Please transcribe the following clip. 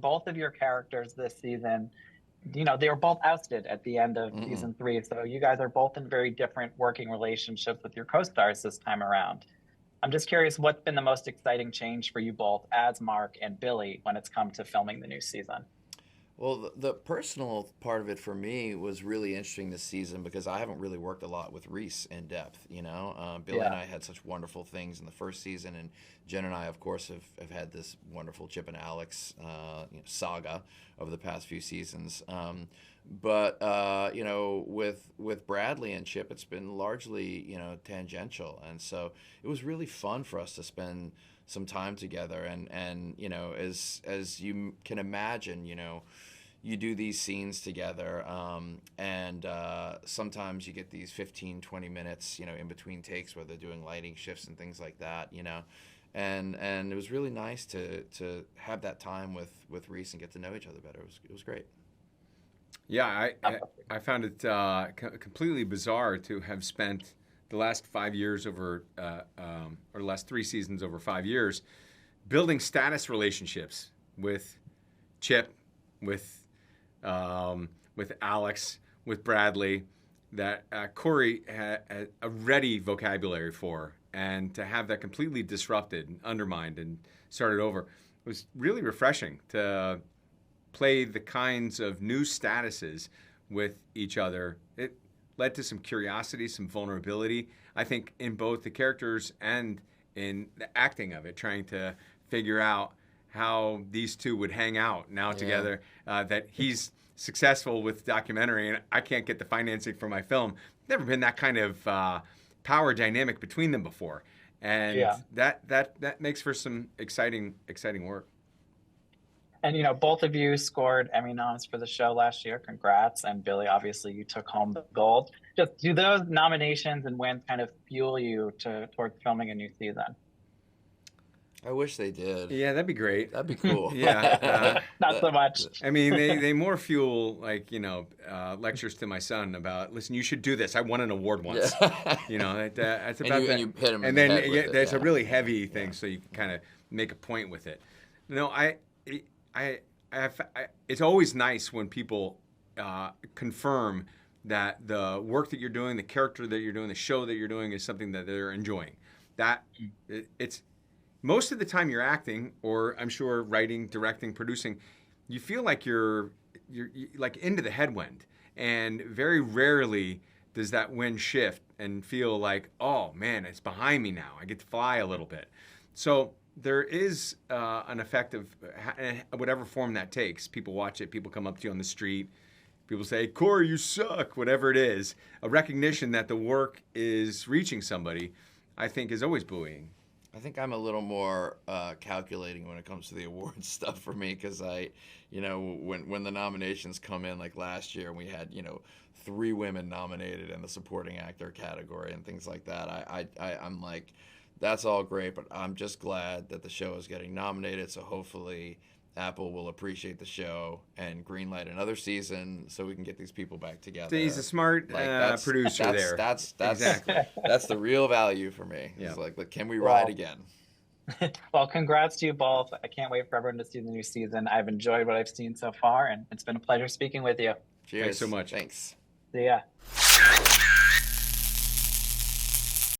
both of your characters this season, they were both ousted at the end of season 3. So you guys are both in very different working relationships with your co-stars this time around. I'm just curious, what's been the most exciting change for you both as Mark and Billy when it's come to filming the new season? Well, the personal part of it for me was really interesting this season because I haven't really worked a lot with Reese in depth. Billy and Yeah. I had such wonderful things in the first season, and Jen and I, of course, have had this wonderful Chip and Alex saga over the past few seasons. With Bradley and Chip, it's been largely tangential, and so it was really fun for us to spend some time together. And as you can imagine, you do these scenes together, and sometimes you get these 15, 20 minutes, in between takes where they're doing lighting shifts and things like that, and it was really nice to have that time with Reese and get to know each other better. It was great. Yeah, I found it completely bizarre to have spent the last 5 years over, or the last 3 seasons over 5 years, building status relationships with Chip, with Alex, with Bradley, that Corey had a ready vocabulary for, and to have that completely disrupted and undermined and started over was really refreshing to play the kinds of new statuses with each other. It led to some curiosity, some vulnerability, I think, in both the characters and in the acting of it, trying to figure out how these two would hang out now together, that he's successful with documentary and I can't get the financing for my film. Never been that kind of power dynamic between them before. And that makes for some exciting work. And, both of you scored Emmy noms for the show last year. Congrats. And Billy, obviously, you took home the gold. Just do those nominations and wins kind of fuel you towards filming a new season? I wish they did. Yeah, that'd be great. That'd be cool. Yeah. Not so much. I mean, they more fuel, lectures to my son about, listen, you should do this. I won an award once. Yeah. That's about that. And you hit him and in then the head with it, there's a really heavy thing, so you can kind of make a point with it. It's always nice when people confirm that the work that you're doing, the character that you're doing, the show that you're doing is something that they're enjoying. It's most of the time you're acting, or I'm sure writing, directing, producing, you feel like you're like into the headwind, and very rarely does that wind shift and feel like, oh man, it's behind me now. I get to fly a little bit. So there is an effect of whatever form that takes. People watch it. People come up to you on the street. People say, Corey, you suck, whatever it is. A recognition that the work is reaching somebody, I think, is always buoying. I think I'm a little more calculating when it comes to the awards stuff for me, because when the nominations come in, like last year, we had 3 women nominated in the supporting actor category and things like that. I'm like, that's all great, but I'm just glad that the show is getting nominated. So hopefully Apple will appreciate the show and greenlight another season so we can get these people back together. He's a smart producer there. That's exactly. That's the real value for me. Yeah. It's like, can we ride again? Well, congrats to you both. I can't wait for everyone to see the new season. I've enjoyed what I've seen so far, and it's been a pleasure speaking with you. Cheers. Thanks so much. Thanks. See ya.